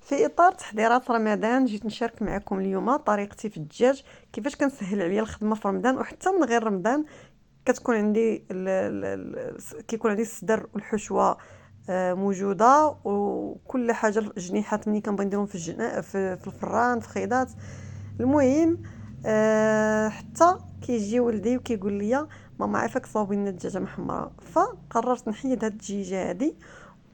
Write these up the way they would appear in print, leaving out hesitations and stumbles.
في اطار تحضيرات رمضان جيت نشارك معكم اليوم طريقتي في الدجاج، كيفاش كنسهل عليا الخدمه في رمضان وحتى من غير رمضان. كتكون عندي كيكون عندي الصدر والحشوه موجوده، وكل حاجه الجنيحات ملي كنبغي نديرهم في الفران في خيضات. المهم حتى كيجي ولدي وكيقول لي ماما عافاك صاوبي لنا الدجاجه محمره، فقررت نحيد هاد الدجاجه هادي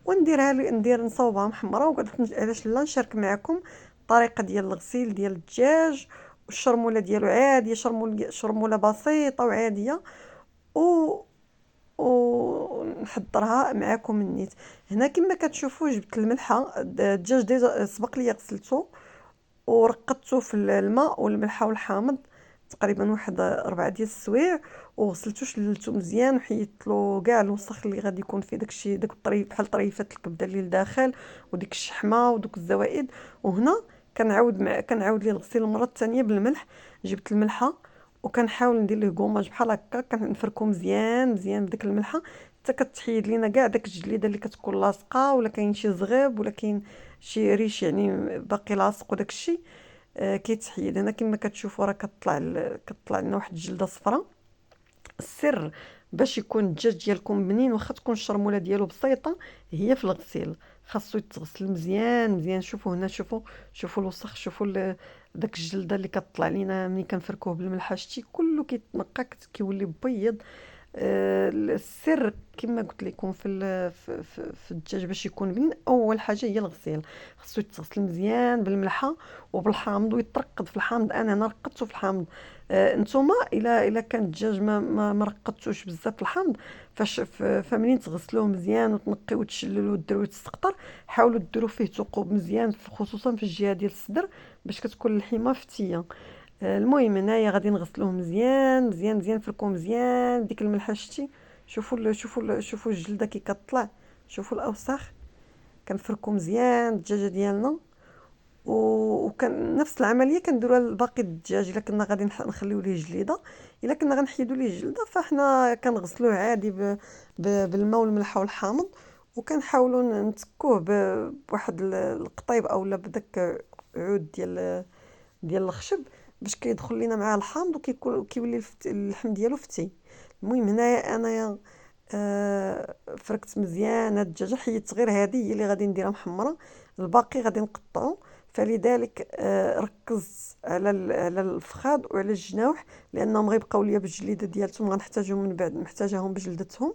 ونديرها نصاوبها محمره، وقلت علاش لا نشارك معكم الطريقه ديال الغسيل ديال الدجاج والشرموله ديالو عاديه، شرموله بسيطه وعاديه، و ونحضرها معكم النيت. هنا كما كتشوفوا جبت الملحه، الدجاج ديجا سبق لي غسلته ورقدته في الماء والملحه والحامض تقريبا واحد 4 ديال السوايع، وغسلته شللته مزيان وحيدت له كاع الوسخ اللي غادي يكون فيه داكشي، داك الطريف بحال طريفات الكبده اللي لداخل وديك الشحمه ودوك الزوائد. وهنا كنعاود ليه الغسيل المره الثانيه بالملح. جبت الملحه وكنحاول ندير ليه كوماج بحال هكا، كنفركو مزيان مزيان بديك الملحه حتى كتحيد لينا كاع داك الجليده اللي كتكون لاصقه، ولا كاين شي زغيب ولا كاين شي ريش يعني باقي لاصق وداك الشيء كيتحيد. هنا كما كتشوفوا راه كطلع لنا واحد الجلده صفراء. السر باش يكون الدجاج ديالكم بنين واخا تكون الشرموله ديالو بسيطه هي في الغسيل، خاصو يتغسل مزيان مزيان. شوفوا هنا، شوفوا الوسخ، شوفوا داك الجلده اللي كطلع لينا ملي كنفركوه بالملحه، شتي كله كيتنقى كيولي بيض. السر كما قلت لكم في الدجاج باش يكون بنين اول حاجه هي الغسيل. خصو يتغسل مزيان بالملحه وبالحامض ويترقد في الحامض. انا رقدته في الحامض. نتوما الا كان الدجاج ما رقدتوش بزاف في الحامض، فمنين تغسلوه مزيان وتنقيو وتشللو وديرو يتسقطر، حاولوا ديروا فيه ثقوب مزيان خصوصا في الجهه ديال الصدر باش كتكون اللحمه فتيه. المهم هنايا غادي نغسلوه مزيان مزيان مزيان، نفركوه مزيان ديك الملحه شتي. شوفوا الجلده كي كطلع، شوفوا الاوساخ. كنفركو مزيان الدجاجه ديالنا، وكان نفس العمليه كنديروها لباقي الدجاج. الا كنا غادي نخليو ليه جليده، الا كنا غنحيدو ليه الجلده فاحنا كنغسلوه عادي بالماء والملح والحامض، وكنحاولوا نتكوه بواحد القطيب اولا بداك عود ديال الخشب باش كيدخل لينا معاه الحامض وكيولي اللحم ديالو فتي. المهم هنايا انايا فركت مزيان هاد الدجاجه، حيدت غير هذه هي اللي غادي نديرها محمره، الباقي غادي نقطعو. فلذلك ركزت على الفخاد وعلى الجناوح لانهم غيبقاو ليا بالجليده ديالتهم، غنحتاجهم من بعد، محتاجاهم بجلدتهم.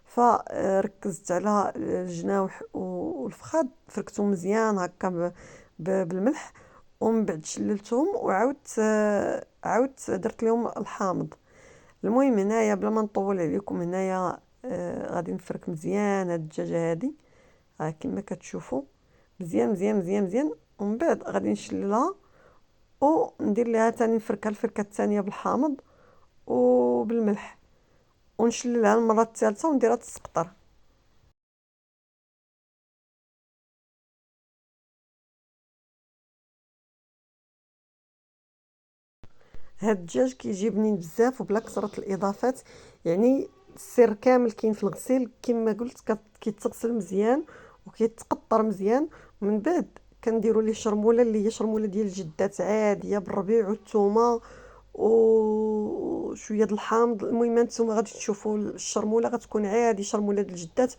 فركزت على الجناوح والفخاد، فركتهم مزيان هكا بالملح، ومن بعد شللتهم وعاودت عاودت درت لهم الحامض. المهم هنايا بلا ما نطول عليكم، هنايا غادي نفرك مزيان هاد الدجاجه هادي، ها كما كتشوفوا مزيان مزيان مزيان مزيان. ومن بعد غادي نشللها وندير ليها تاني نفركها الفركه الثانيه بالحامض وبالملح، ونشللها المره الثالثه ونديرها تسقطر. هاد الدجاج كيجي بنين بزاف وبلا كثرة الاضافات، يعني السر كامل كاين في الغسيل. كما قلت كيتغسل مزيان وكيتقطر مزيان، ومن بعد كنديروا ليه شرموله اللي هي شرموله ديال الجدات عاديه بالربيع والثومه وشويه د الحامض. المهم نتوما غادي تشوفوا الشرموله غتكون عادي شرموله ديال الجدات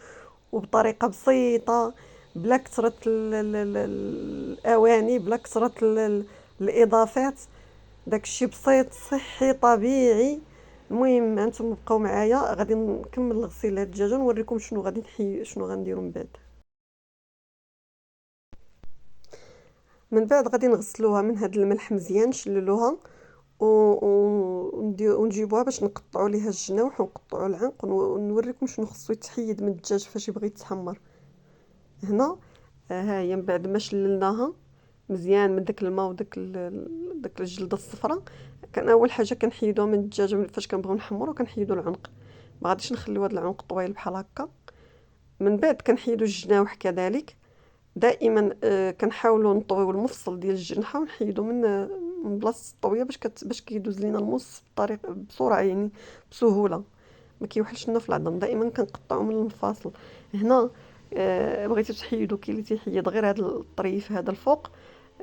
وبطريقه بسيطه، بلا كثرة الاواني، بلا كثرة الاضافات. داكشي بسيط صحي طبيعي. المهم انتم بقاو معايا، غادي نكمل الغسيل هاد الدجاجه ونوريكم شنو غادي شنو غنديروا من بعد. من بعد غادي نغسلوها من هاد الملح مزيان، نشللوها ونجيبوها باش نقطعوا ليها الجناوح ونقطعوا العنق، ونوريكم شنو خصو يتحيد من الدجاج فاش يبغي يتحمر. هنا ها هي من بعد ما شللناها مزيان من داك الماء وداك داك الجلده الصفراء، كان اول حاجه كنحيدوها من الدجاج فاش كنبغيو نحمرو كنحيدو العنق، ما غاديش نخليو هذا العنق طويل بحال هكا. من بعد كنحيدو الجناوح كذلك. دائما كنحاولوا نطويو المفصل ديال الجنحه ونحيدو من بلاصه الطويه باش كيدوز لينا المص بطريقه بسرعه، يعني بسهوله ما كيوحلش لنا في العظم. دائما كنقطعو من المفاصل. هنا بغيتو تحيدو كاين اللي تيحيد غير هاد الطريف هذا الفوق،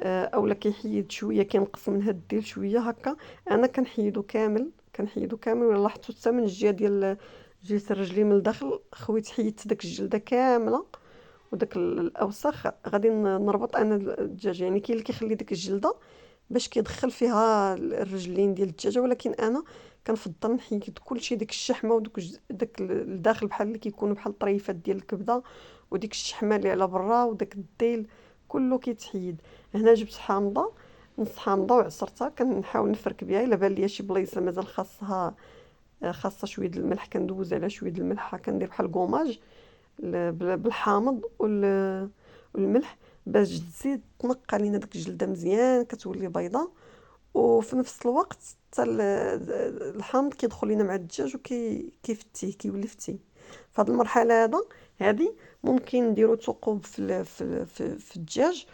اولا كيحيد شويه كينقص من هاد الديل شويه هكا. انا كنحيدو كامل، كنحيدو كامل. ولا لاحظتو حتى من الجهه ديال جهه الرجلين من الداخل خويت حيدت داك الجلده كامله وداك الاوساخ. غادي نربط انا الدجاج، يعني كاين اللي كيخلي ديك الجلده باش كيدخل فيها الرجلين ديال الدجاجه، ولكن انا كنفضل نحيد كلشي، ديك الشحمه ودوك داك الداخل بحال اللي كيكونوا بحال الطريفات ديال الكبده، وديك الشحمه اللي على برا وداك الديل كله كيتحيد. هنا جبت حامضه، نص حامضه وعصرتها، كنحاول نفرك بها. الا بان ليا شي بلايصه مازال خاصها خاصه شويه د الملح، كندوز على شويه د الملح، كندير بحال كوماج بالحامض والملح باش تزيد تنقى لينا داك الجلده مزيان كتولي بيضه. وفي نفس الوقت حتى الحامض كيدخل لينا مع الدجاج وكيفتيه كيولي فتي. في هذه المرحله هذه ممكن نديرو ثقوب في الدجاج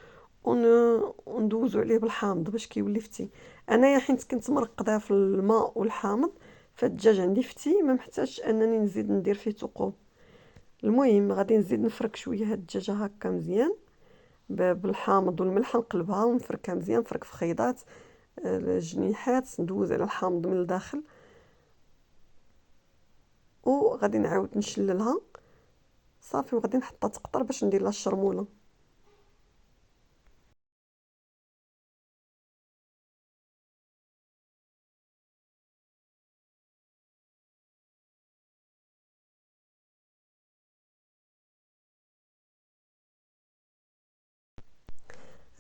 وندوزو عليه بالحامض باش كيولي فتي. انايا حيت كنت مرقداه في الماء والحامض فالدجاج عندي فتي، ما محتاجش انني نزيد ندير فيه ثقوب. المهم غادي نزيد نفرك شويه هاد الدجاجه هكا مزيان بالحامض والملح، نقلبها ونفركها مزيان، نفرك في خيطات الجنيحات، ندوز على الحامض من الداخل، وغادي نعاود نشللها صافي. وغادي نحطها تقطر باش ندير لها الشرموله.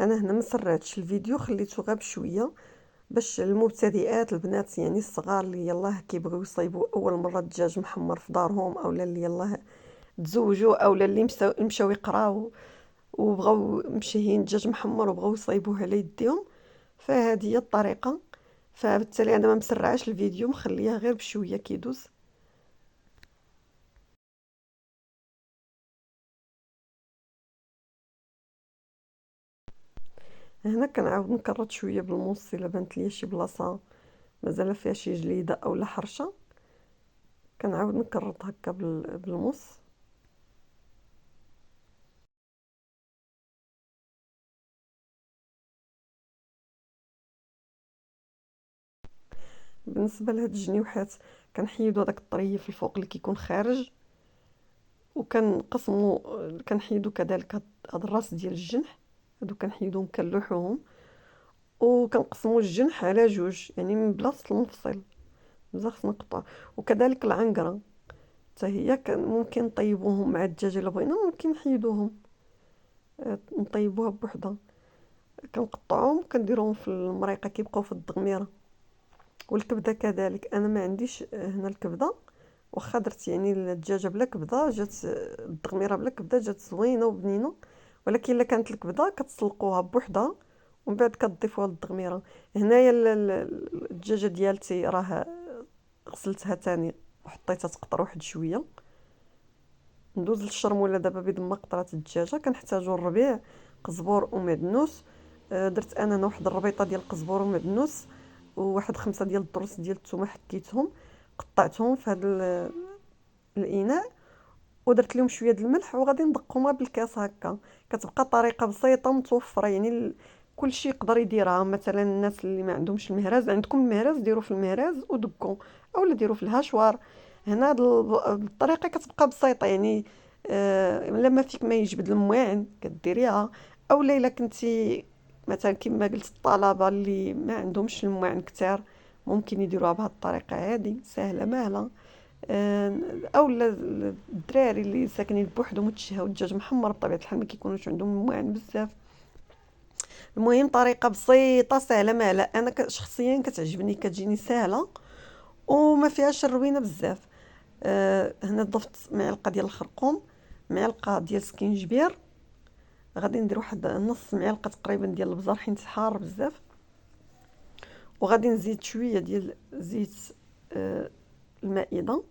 انا هنا ما سرعتش الفيديو، خليته غير بشويه باش المبتدئات البنات يعني الصغار اللي يلاه كيبغيو يصايبوا اول مره دجاج محمر في دارهم، اولا اللي يلاه تزوجوا، اولا اللي مشاو يقراو وبغاو مشهيين دجاج محمر وبغاو يصايبوه على يديهم. فهذه هي الطريقه. فبالتالي انا ما مسرعاش الفيديو، مخليها غير بشويه كيدوز. هنا كنعاود نكرط شويه بالموس الا بانت ليا شي بلاصه مازال فيها شي جليده اولا حرشه، كنعاود نكرط هكا بالموس. بالنسبه لهاد الجنيوحات كنحيدو هذاك الطريف الفوق اللي كيكون خارج، وكنقسمو كنحيدو كذلك هاد الراس ديال الجنح، هادو كنحيدوهم كنلوحوهم، وكنقسمو الجنح على جوج يعني من بلاصه المفصل بزاف خصنا نقطع. وكذلك العنقره حتى هي ممكن نطيبوهم مع الدجاج الا بغينا، ممكن نحيدوهم نطيبوها بوحدها. كنقطعوهم كنديروهم في المريقه كيبقاو في الدغميره. والكبده كذلك انا ما عنديش هنا الكبده، واخا درت يعني الدجاجه بلا كبده جات الدغميره بلا كبده جات زوينه وبنينه. ولكن الا كانت الكبده كتسلقوها بوحدها ومن بعد كتضيفوها للدغميره. هنايا الدجاجه ديالتي راه غسلتها تاني وحطيتها تقطر واحد شويه. ندوز للشرموله دابا بيض ما قطرات الدجاجه. كنحتاجو الربيع، قزبور ومعدنوس. درت انا واحد الربيطه ديال القزبور ومعدنوس وواحد 5 ديال الضروس ديال الثومه، حكيتهم قطعتهم في هذا الاناء ودرت لهم شويه د الملح وغادي ندقهم بالكاس هكا. كتبقى طريقه بسيطه متوفره، يعني كلشي يقدر يديرها. مثلا الناس اللي ما عندهمش المهراز، عندكم المهراز ديروا في المهراز ودقوا، اولا ديروا في الهاشوار. هنا هاد الطريقه كتبقى بسيطه يعني. لما فيك ما يجبد المواعن كديريها، اولا الا كنتي مثلا كما قلت الطلبه اللي ما عندهمش المواعن كتار ممكن يديروها بهذه الطريقه هذه سهله ماهله. اولا الدراري اللي ساكنين بوحدهم وتشهاو الدجاج محمر بطبيعه الحال ما كيكونوش عندهم المواعن بزاف. المهم طريقه بسيطه سهله ماهله، انا شخصيا كتعجبني، كتجيني سهله وما فيهاش الروينه بزاف. هنا ضفت معلقه ديال الخرقوم، معلقه ديال السكينجبير، غادي ندير واحد نص معلقه تقريبا ديال البزار حيت حار بزاف، وغادي نزيد شويه ديال زيت المائده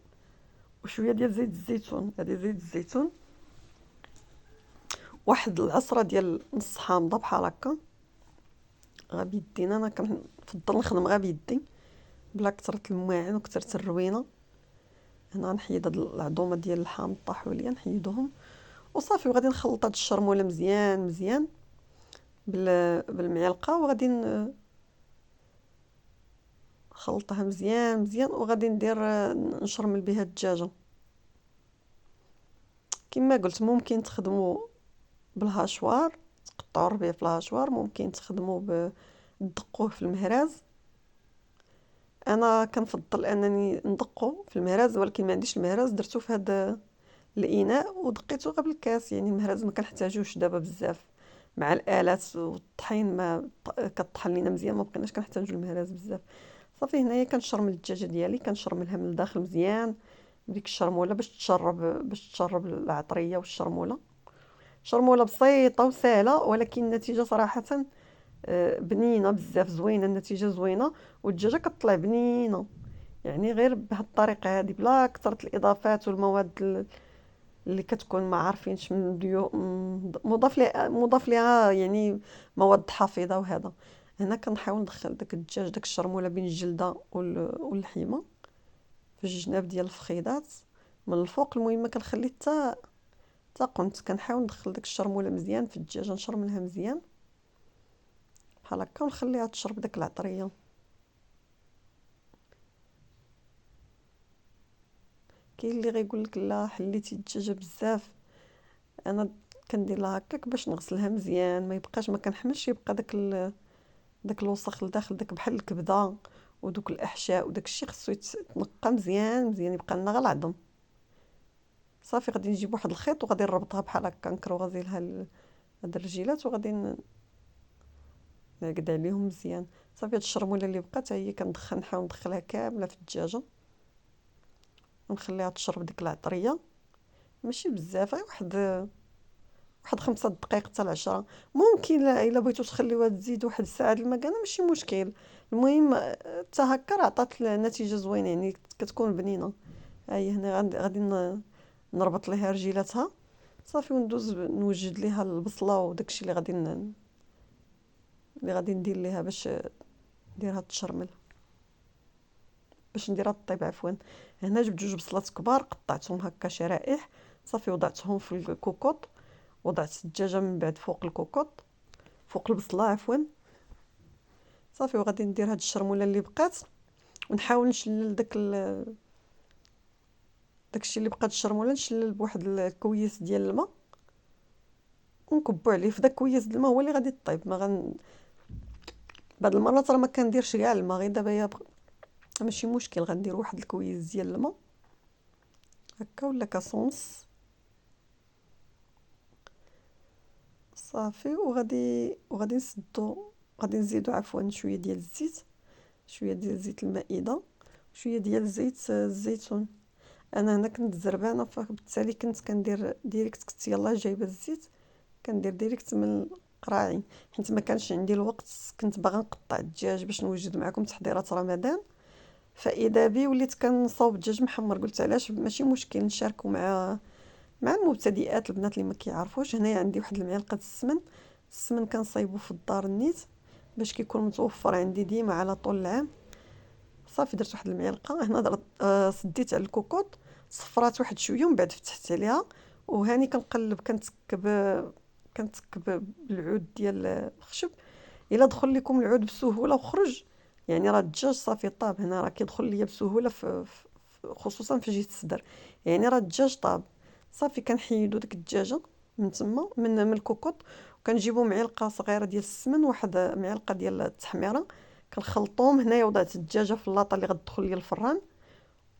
وشويه ديال زيت الزيتون. هذه زيت الزيتون، واحد العصره ديال نص حامضه بحال هكا غا بيدينا. انا كنفضل نخدم غا بيدي بلا كثرة المواعن وكثرة الروينه. هنا نحيد هاد العظومه ديال الحامض طاحوا ليا نحيدوهم، وصافي. وغادي نخلط هاد الشرموله مزيان مزيان بالمعلقه، وغادي نخلطها مزيان مزيان، وغادي ندير نشرمل بها الدجاجه. كما قلت ممكن تخدموا بالهاشوار، تقطعوا الربيع في الهاشوار، ممكن تخدموا تدقوه في المهراز. انا كنفضل انني ندقو في المهراز، ولكن ما عنديش المهراز، درتو في هذا الاناء ودقيته غير بالكاس. يعني المهراز ما كنحتاجوش دابا بزاف مع الالات والطحين، ما كطحن لينا مزيان، ما بقيناش كنحتاجو المهراز بزاف. صافي هنايا كنشرمل الدجاجه ديالي، كنشرملها من الداخل مزيان بديك الشرموله باش تشرب العطريه والشرموله. شرموله بسيطه وسهله، ولكن النتيجه صراحه بنينه بزاف، زوينه، النتيجه زوينه، والدجاجه كطلع بنينه. يعني غير بهاد الطريقه هذه، بلا كثره الاضافات والمواد اللي كتكون ما عارفينش من مضاف لها يعني مواد حافظه وهذا. هنا كنحاول ندخل داك الدجاج، داك الشرموله بين الجلده واللحيمه في الجناب ديال الفخيدات من الفوق. المهم ما كنخلي حتى قنت، كنحاول ندخل داك الشرموله مزيان في الدجاجه، نشرملها مزيان بحال هكا، ونخليها تشرب داك العطريه. كاين اللي غيقول لك لا حليتي الدجاجه بزاف. انا كندير لها هكاك باش نغسلها مزيان، ما يبقاش، ما كنحملش يبقى داك الوسخ لداخل، داك بحال الكبده ودوك الاحشاء وداك الشيء خصو يتنقى مزيان مزيان، يبقى لنا غير العظم. صافي غادي نجيب واحد الخيط وغادي نربطها بحال هكا، نكروغازي لها هاد الرجيلات، وغادي نعقد عليهم مزيان. صافي هاد الشرموله اللي بقات هي كندخل، نحاول ندخلها كامله في الدجاجه ونخليها تشرب ديك العطريه. ماشي بزاف، غير واحد 5 دقائق حتى ل10. ممكن الا بغيتو تخليوها تزيد واحد الساعه المكانه ماشي مشكل. المهم حتى هكا راه عطات نتيجه زوينه، يعني كتكون بنينه. ها هي هنا غادي نربط ليها رجيلاتها. صافي وندوز نوجد ليها البصله وداكشي اللي غادي ندير ليها باش نديرها تشرمل، باش نديرها طيب عفوا. هنا جبت 2 بصلات كبار قطعتهم هكا شرائح. صافي وضعتهم في الكوكوط، وضعت الدجاجه من بعد فوق الكوكوط، فوق البصله عفوا. صافي وغادي ندير هاد الشرموله اللي بقات، ونحاول نشلل داكشي اللي بقى الشرموله، نشلل بواحد الكويس ديال الماء ونكبو عليه. في داك الكويس د الماء هو اللي غادي طيب. ما بعض المرات راه ما كنديرش كاع الماء، غير دابا ماشي مشكل، غندير واحد الكويس ديال الماء هكا ولا كاسونس. صافي وغادي نسدو، غادي نزيدو عفوا شويه ديال الزيت، شويه ديال زيت المائده، شويه ديال زيت الزيتون. انا هنا كنت زربانه، فبالتالي كنت كندير ديريكت، كنت يلاه جايبه الزيت كندير ديريكت من القراعي، حيت ما كانش عندي الوقت. كنت باغا نقطع الدجاج باش نوجد معكم تحضيرات رمضان، فاذا بي وليت كنصاوب الدجاج محمر. قلت علاش ماشي مشكل نشاركو مع المبتدئات، البنات اللي ما كيعرفوش. هنايا عندي واحد المعلقه السمن كنصايبو في الدار النيت باش كيكون متوفر عندي ديما على طول العام. صافي درت واحد المعلقه. هنا درت سديت على الكوكوط، صفرات واحد شويه ومن بعد فتحت عليها، وهاني كنقلب، كنتكب بالعود ديال الخشب. الا دخل لكم العود بسهوله وخرج، يعني راه الدجاج صافي طاب. هنا راه كيدخل ليا بسهوله خصوصا في جهه الصدر، يعني راه الدجاج طاب. صافي كنحيدو ديك الدجاجه من تما من الكوكوط، وكنجيبو معلقه صغيره ديال السمن، واحد معلقه ديال التحميره، كنخلطوهم. هنايا وضعت الدجاجه في اللاطه اللي غتدخل ليا الفران،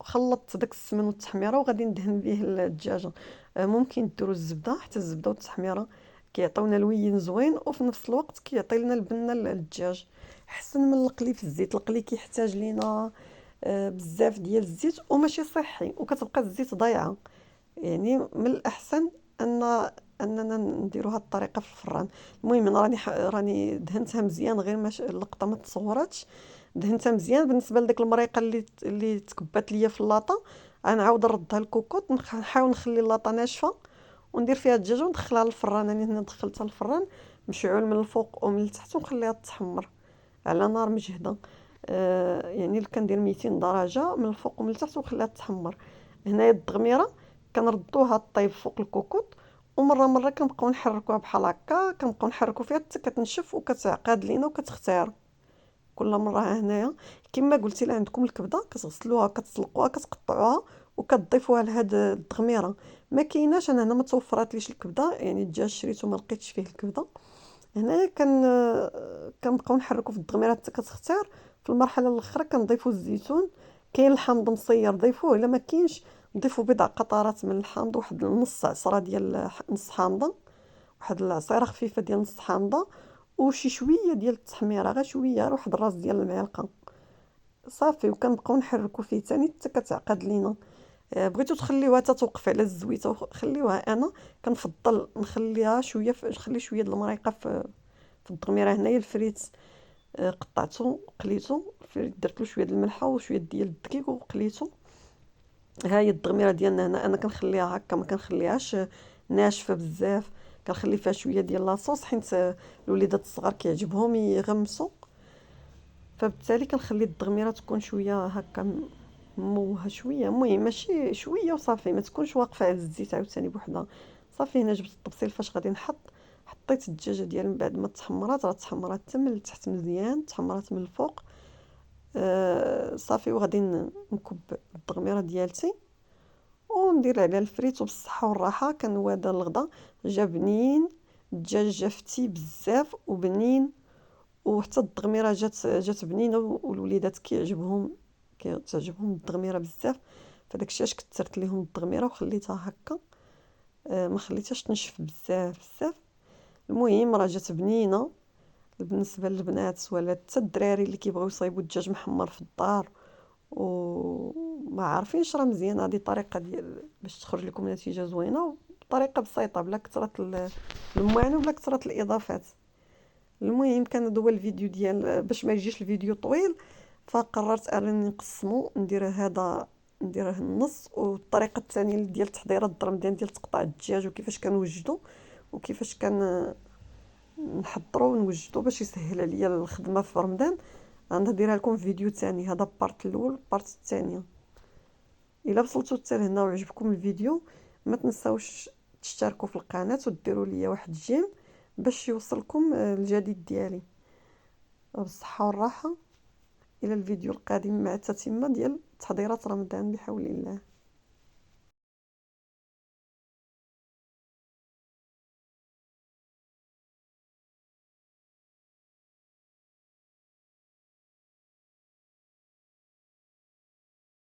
وخلطت داك السمن والتحميره وغادي ندهن به الدجاجه. ممكن ديروا الزبده، حتى الزبده والتحميره كيعطيونا لوين زوين، وفي نفس الوقت كيعطي لنا البنه للدجاج احسن من القلي في الزيت. القلي كيحتاج لينا بزاف ديال الزيت وماشي صحي، وكتبقى الزيت ضايعه. يعني من الاحسن اننا نديروا هذه الطريقه في الفران. المهم انا راني دهنتها مزيان، غير ماش اللقطه ما تصوراتش. دهنتها مزيان. بالنسبه لديك المريقه اللي تكبات ليا في اللاطه، غنعاود نردها للكوكوط، نحاول نخلي اللاطه ناشفه وندير فيها الدجاجه وندخلها للفران. راني هنا دخلتها للفران مشعول من الفوق ومن التحت، ونخليها تحمر على نار مجهده. يعني كندير 200 درجه من الفوق ومن التحت ونخليها تحمر. هنايا الدغميره كنردوها طيب فوق الكوكوط، ومره كنبقاو نحركوها بحال هكا، كنبقاو نحركو فيها حتى كتنشف وكتعقد لينا وكتختار. كل مره هنايا كما قلتي لا عندكم الكبده كتغسلوها كتسلقوها كتقطعوها وكتضيفوها لهاد التغميره. ما كايناش، انا هنا ما توفراتليش الكبده، يعني الدجاج شريتو ما لقيتش فيه الكبده. هنايا كنبقاو نحركو في التغميره حتى كتختار. في المرحله الاخرى كنضيفو الزيتون. كاين الحامض مصير ضيفوه، الا ما كاينش ضيفوا بضع قطرات من الحامض، واحد نص عصره ديال نص حامضه، واحد العصيره خفيفه ديال نص حامضه، وشي شويه ديال التحميره، غير شويه، واحد الراس ديال المعلقه صافي. وكنبقاو نحركو فيه تاني حتى كتعقد لينا. بغيتو تخليوها حتى توقف على الزويته خليوها. انا كنفضل نخليها شويه نخلي شويه د المريقه في التغميره. هنايا الفريت قطعته قليته، الفريت درت له شويه د الملحه وشويه ديال الدقيق وقليته. ها هي التغميره ديالنا هنا. انا كنخليها هكا، ما كنخليهاش ناشفه بزاف، كنخلي فيها شويه ديال لاصوص حيت الوليدات الصغار كيعجبهم يغمسوا، فبالتالي كنخلي التغميره تكون شويه هكا موها شويه، المهم ماشي شويه وصافي، ما تكونش واقفه على الزيت عاوتاني بوحدها. صافي هنا جبت الطبسيل فاش غادي نحط، حطيت الدجاجه ديالي من بعد ما تحمرات، راه تحمرات حتى من التحت مزيان، تحمرات من الفوق. صافي وغادي نكب التغميره ديالتي وندير عليها الفريت وبالصحه والراحه. كان هذا الغدا جا بنين، الدجاج جا فتي بزاف وبنين، وحتى التغميره جات بنينه، والوليدات كتعجبهم التغميره بزاف. فداكشي علاش كثرت ليهم التغميره وخليتها هكا. ما خليتهاش تنشف بزاف بزاف. المهم راه جات بنينه بالنسبه للبنات ولا حتى الدراري اللي كيبغيو يصايبوا الدجاج محمر في الدار وما عارفينش. راه مزيان هذه طريقه ديال باش تخرج لكم نتيجه زوينه، بطريقه بسيطه بلا كثره المعاناه ولا كثره الاضافات. المهم كان هذا هو الفيديو ديال باش ما يجيش الفيديو طويل، فقررت انني نقسمو، ندير هذا نديره النص، والطريقه الثانيه ديال تحضير الدرمدان ديال تقطع الدجاج وكيفاش كنوجدو وكيفاش نحضرو ونوجدو باش يسهل عليا الخدمه في رمضان، غنديرها لكم في فيديو ثاني. هذا بارت الاول، بارت الثانيه. الا وصلتوا حتى لهنا وعجبكم الفيديو ما تنساوش تشتركوا في القناه وديروا لي واحد جيم باش يوصلكم الجديد ديالي. بالصحه والراحه، الى الفيديو القادم مع التتمه ديال تحضيرات رمضان بحول الله.